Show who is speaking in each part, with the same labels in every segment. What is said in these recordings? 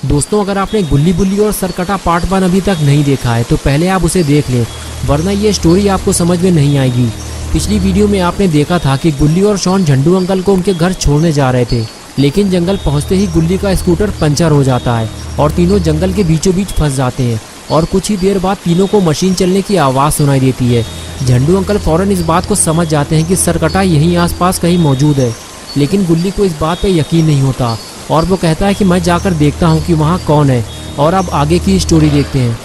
Speaker 1: दोस्तों, अगर आपने गुल्ली बुल्ली और सरकटा पार्ट 1 अभी तक नहीं देखा है तो पहले आप उसे देख लें, वरना ये स्टोरी आपको समझ में नहीं आएगी। पिछली वीडियो में आपने देखा था कि गुल्ली और शॉन झंडू अंकल को उनके घर छोड़ने जा रहे थे, लेकिन जंगल पहुंचते ही गुल्ली का स्कूटर पंचर हो जाता है और तीनों जंगल के बीचों बीच फंस जाते हैं और कुछ ही देर बाद तीनों को मशीन चलने की आवाज़ सुनाई देती है। झंडू अंकल फौरन इस बात को समझ जाते हैं कि सरकटा यहीं आसपास कहीं मौजूद है, लेकिन गुल्ली को इस बात पे यकीन नहीं होता और वो कहता है कि मैं जाकर देखता हूँ कि वहाँ कौन है। और अब आगे की स्टोरी देखते हैं।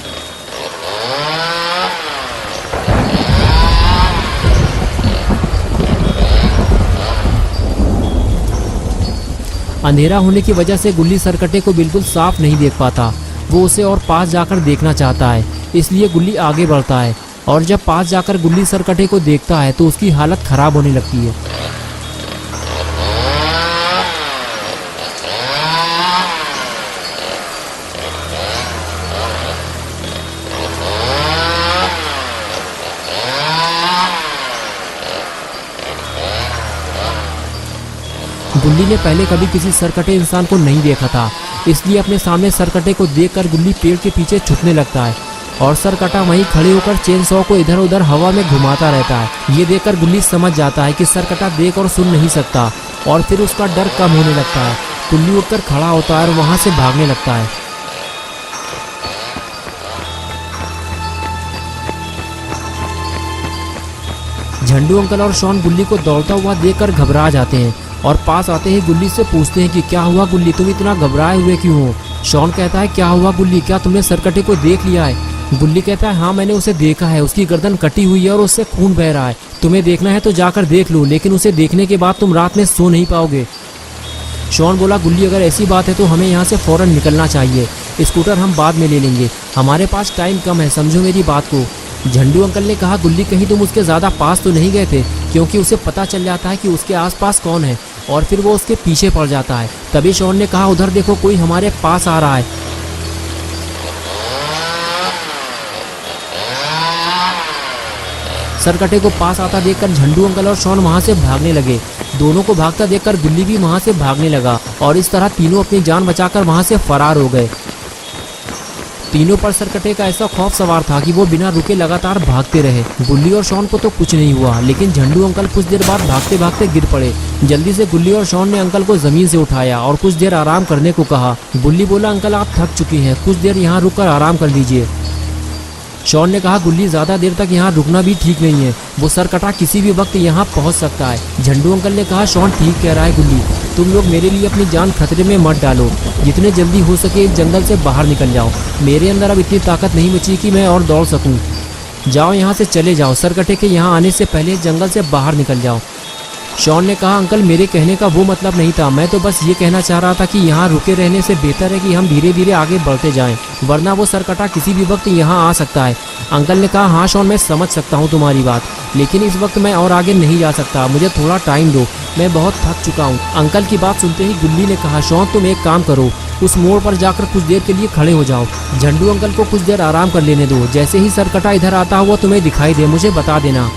Speaker 1: अंधेरा होने की वजह से गुल्ली सरकटे को बिल्कुल साफ नहीं देख पाता। वो उसे और पास जाकर देखना चाहता है, इसलिए गुल्ली आगे बढ़ता है और जब पास जाकर गुल्ली सरकटे को देखता है तो उसकी हालत खराब होने लगती है। गुल्ली ने पहले कभी किसी सरकटे इंसान को नहीं देखा था, इसलिए अपने सामने सरकटे को देखकर गुल्ली पेड़ के पीछे छुपने लगता है और सरकटा वहीं खड़े होकर चेन सॉ को इधर उधर हवा में घुमाता रहता है। ये देखकर गुल्ली समझ जाता है कि सरकटा देख और सुन नहीं सकता और फिर उसका डर कम होने लगता है। गुल्ली उठकर खड़ा होता है और वहां से भागने लगता है। झंडू अंकल और शॉन गुल्ली को दौड़ता हुआ देखकर घबरा जाते हैं और पास आते ही गुल्ली से पूछते हैं कि क्या हुआ गुल्ली, तुम इतना घबराए हुए क्यों हो? शॉन कहता है, क्या हुआ गुल्ली, क्या तुमने सरकटे को देख लिया है? गुल्ली कहता है, हाँ मैंने उसे देखा है, उसकी गर्दन कटी हुई है और उससे खून बह रहा है। तुम्हें देखना है तो जाकर देख लो, लेकिन उसे देखने के बाद तुम रात में सो नहीं पाओगे। शॉन बोला, गुल्ली अगर ऐसी बात है तो हमें यहाँ से फौरन निकलना चाहिए, स्कूटर हम बाद में ले लेंगे, हमारे पास टाइम कम है, समझो मेरी बात को। झंडू अंकल ने कहा, गुल्ली कहीं तुम उसके ज़्यादा पास तो नहीं गए थे? क्योंकि उसे पता चल जाता है कि उसके आसपास कौन है और फिर वो उसके पीछे पड़ जाता है। तभी शॉन ने कहा, उधर देखो कोई हमारे पास आ रहा है। सरकटे को पास आता देखकर झंडू अंकल और शॉन वहां से भागने लगे। दोनों को भागता देखकर गुल्ली भी वहां से भागने लगा और इस तरह तीनों अपनी जान बचाकर वहां से फरार हो गए। तीनों पर सरकटे का ऐसा खौफ सवार था कि वो बिना रुके लगातार भागते रहे। गुल्ली और शॉन को तो कुछ नहीं हुआ, लेकिन झंडू अंकल कुछ देर बाद भागते भागते गिर पड़े। जल्दी से गुल्ली और शॉन ने अंकल को जमीन से उठाया और कुछ देर आराम करने को कहा। गुल्ली बोला, अंकल आप थक चुकी हैं, कुछ देर यहाँ रुककर आराम कर लीजिए। शॉन ने कहा, गुल्ली ज़्यादा देर तक यहाँ रुकना भी ठीक नहीं है, वो सरकटा किसी भी वक्त यहाँ पहुँच सकता है। झंडू अंकल ने कहा, शॉन ठीक कह रहा है गुल्ली, तुम लोग मेरे लिए अपनी जान खतरे में मत डालो, जितने जल्दी हो सके इस जंगल से बाहर निकल जाओ। मेरे अंदर अब इतनी ताकत नहीं बची कि मैं और दौड़ सकूं। जाओ यहाँ से चले जाओ, सरकटे के यहाँ आने से पहले इस जंगल से बाहर निकल जाओ। शॉन ने कहा, अंकल मेरे कहने का वो मतलब नहीं था, मैं तो बस ये कहना चाह रहा था कि यहाँ रुके रहने से बेहतर है कि हम धीरे धीरे आगे बढ़ते जाएं, वरना वो सरकटा किसी भी वक्त यहाँ आ सकता है। अंकल ने कहा, हाँ शॉन मैं समझ सकता हूँ तुम्हारी बात, लेकिन इस वक्त मैं और आगे नहीं जा सकता, मुझे थोड़ा टाइम दो, मैं बहुत थक चुका हूँ। अंकल की बात सुनते ही गुल्ली ने कहा, शॉन तुम एक काम करो, उस मोड़ पर जाकर कुछ देर के लिए खड़े हो जाओ, झंडू अंकल को कुछ देर आराम कर लेने दो, जैसे ही सरकटा इधर आता हुआ तुम्हें दिखाई दे मुझे बता देना।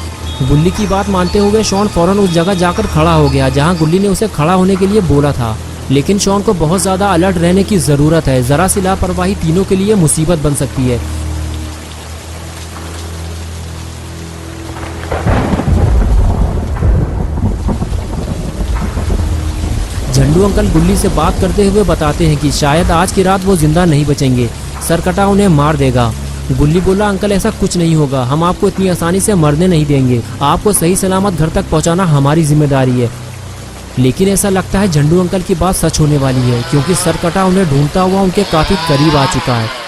Speaker 1: गुल्ली की बात मानते हुए शॉन फौरन उस जगह जाकर खड़ा हो गया जहां गुल्ली ने उसे खड़ा होने के लिए बोला था, लेकिन शॉन को बहुत ज़्यादा अलर्ट रहने की ज़रूरत है, ज़रा सी लापरवाही तीनों के लिए मुसीबत बन सकती है। झंडू अंकल गुल्ली से बात करते हुए बताते हैं कि शायद आज की रात वो जिंदा नहीं बचेंगे, सरकटा उन्हें मार देगा। गुल्ली बोला, अंकल ऐसा कुछ नहीं होगा, हम आपको इतनी आसानी से मरने नहीं देंगे, आपको सही सलामत घर तक पहुंचाना हमारी जिम्मेदारी है। लेकिन ऐसा लगता है झंडू अंकल की बात सच होने वाली है, क्योंकि सरकटा उन्हें ढूंढता हुआ उनके काफी करीब आ चुका है।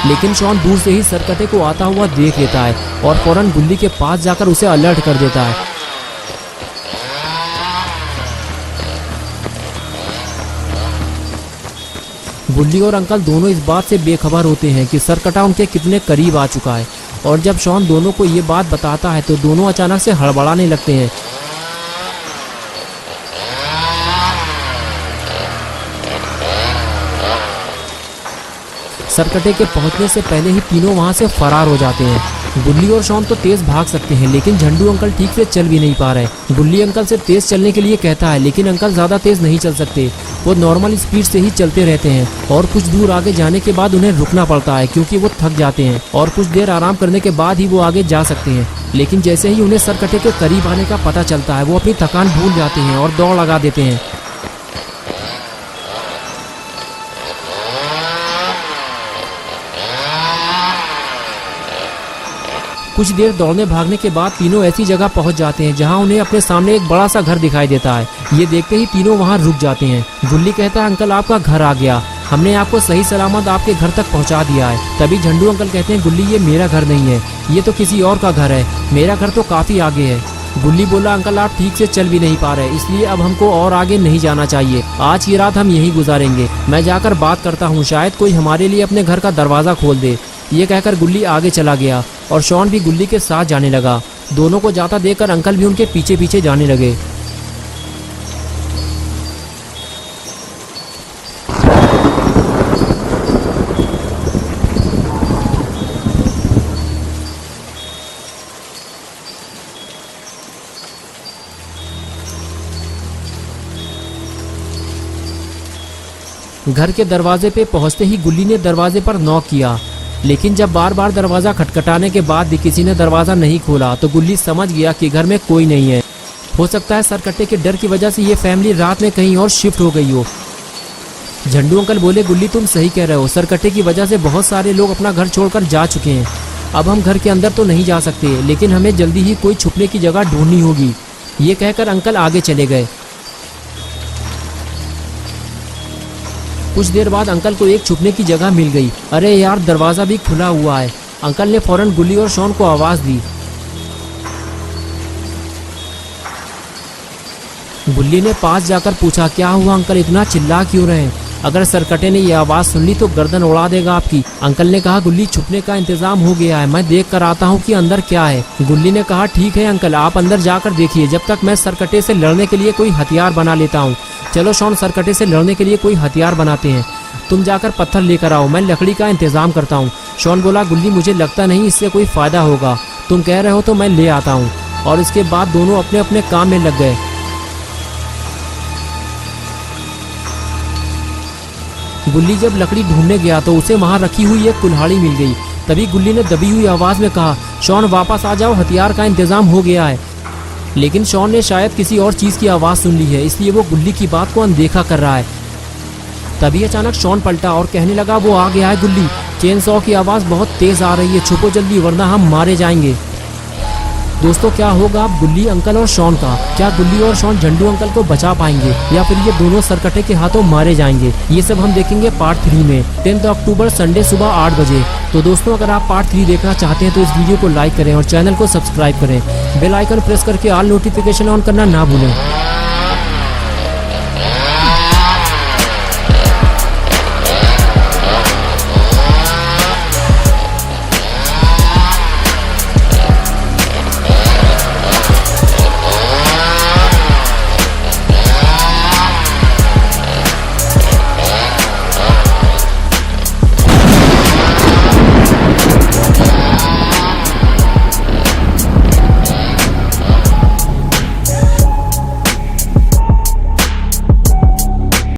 Speaker 1: लेकिन शॉन दूर से ही सरकटे को आता हुआ देख लेता है और फौरन गुल्ली के पास जाकर उसे अलर्ट कर देता है। गुल्ली और अंकल दोनों इस बात से बेखबर होते हैं कि सरकटा उनके कितने करीब आ चुका है और जब शॉन दोनों को ये बात बताता है तो दोनों अचानक से हड़बड़ाने लगते हैं। सरकटे के पहुंचने से पहले ही तीनों वहां से फरार हो जाते हैं। गुल्ली और शॉन तो तेज भाग सकते हैं लेकिन झंडू अंकल ठीक से चल भी नहीं पा रहे। गुल्ली अंकल से तेज चलने के लिए कहता है लेकिन अंकल ज़्यादा तेज नहीं चल सकते, वो नॉर्मल स्पीड से ही चलते रहते हैं और कुछ दूर आगे जाने के बाद उन्हें रुकना पड़ता है क्योंकि वो थक जाते हैं और कुछ देर आराम करने के बाद ही वो आगे जा सकते हैं। लेकिन जैसे ही उन्हें सरकटे के करीब आने का पता चलता है वो अपनी थकान भूल जाते हैं और दौड़ लगा देते हैं। कुछ देर दौड़ने भागने के बाद तीनों ऐसी जगह पहुंच जाते हैं जहां उन्हें अपने सामने एक बड़ा सा घर दिखाई देता है। ये देखते ही तीनों वहां रुक जाते हैं। गुल्ली कहता है अंकल आपका घर आ गया, हमने आपको सही सलामत आपके घर तक पहुंचा दिया है। तभी झंडू अंकल कहते हैं गुल्ली ये मेरा घर नहीं है, ये तो किसी और का घर है, मेरा घर तो काफी आगे है। गुल्ली बोला अंकल आप ठीक से चल भी नहीं पा रहे, इसलिए अब हमको और आगे नहीं जाना चाहिए, आज की रात हम यहीं गुजारेंगे। मैं जाकर बात करता हूँ, शायद कोई हमारे लिए अपने घर का दरवाजा खोल दे। ये कहकर गुल्ली आगे चला गया और शॉन भी गुल्ली के साथ जाने लगा। दोनों को जाता देखकर अंकल भी उनके पीछे पीछे जाने लगे। घर के दरवाजे पे पहुंचते ही गुल्ली ने दरवाजे पर नॉक किया, लेकिन जब बार बार दरवाजा खटखटाने के बाद भी किसी ने दरवाजा नहीं खोला तो गुल्ली समझ गया कि घर में कोई नहीं है। हो सकता है सरकट्टे के डर की वजह से ये फैमिली रात में कहीं और शिफ्ट हो गई हो। झंडू अंकल बोले गुल्ली तुम सही कह रहे हो, सरकट्टे की वजह से बहुत सारे लोग अपना घर छोड़कर जा चुके हैं। अब हम घर के अंदर तो नहीं जा सकते, लेकिन हमें जल्दी ही कोई छुपने की जगह ढूंढनी होगी। ये कहकर अंकल आगे चले गए। कुछ देर बाद अंकल को एक छुपने की जगह मिल गई। अरे यार दरवाजा भी खुला हुआ है। अंकल ने फौरन गुल्ली और शॉन को आवाज दी। गुल्ली ने पास जाकर पूछा क्या हुआ अंकल, इतना चिल्ला क्यों रहे हैं? अगर सरकटे ने यह आवाज सुन ली तो गर्दन उड़ा देगा आपकी। अंकल ने कहा गुल्ली छुपने का इंतजाम हो गया है, मैं देख कर आता हूँ कि अंदर क्या है। गुल्ली ने कहा ठीक है अंकल आप अंदर जाकर देखिए, जब तक मैं सरकटे से लड़ने के लिए कोई हथियार बना लेता हूँ। चलो शॉन सरकटे से लड़ने के लिए कोई हथियार बनाते हैं, तुम जाकर पत्थर लेकर आओ, मैं लकड़ी का इंतजाम करता हूँ। शॉन बोला गुल्ली मुझे लगता नहीं इससे कोई फायदा होगा, तुम कह रहे हो तो मैं ले आता हूँ। और इसके बाद दोनों अपने अपने काम में लग गए। गुल्ली जब लकड़ी ढूंढने गया तो उसे वहां रखी हुई एक कुल्हाड़ी मिल गई। तभी गुल्ली ने दबी हुई आवाज में कहा शॉन वापस आ जाओ, हथियार का इंतजाम हो गया है। लेकिन शॉन ने शायद किसी और चीज की आवाज सुन ली है, इसलिए वो गुल्ली की बात को अनदेखा कर रहा है। तभी अचानक शॉन पलटा और कहने लगा वो आ गया है गुल्ली, चेन सॉ की आवाज बहुत तेज आ रही है, छुपो जल्दी वरना हम मारे जाएंगे। दोस्तों क्या होगा अब गुल्ली अंकल और शॉन का? क्या गुल्ली और शॉन झंडू अंकल को बचा पाएंगे या फिर ये दोनों सरकटे के हाथों मारे जाएंगे? ये सब हम देखेंगे पार्ट 3 में 10 अक्टूबर संडे सुबह 8 बजे। तो दोस्तों अगर आप पार्ट 3 देखना चाहते हैं तो इस वीडियो को लाइक करें और चैनल को सब्सक्राइब करें। बेल आइकन प्रेस करके ऑल नोटिफिकेशन ऑन करना ना भूलें।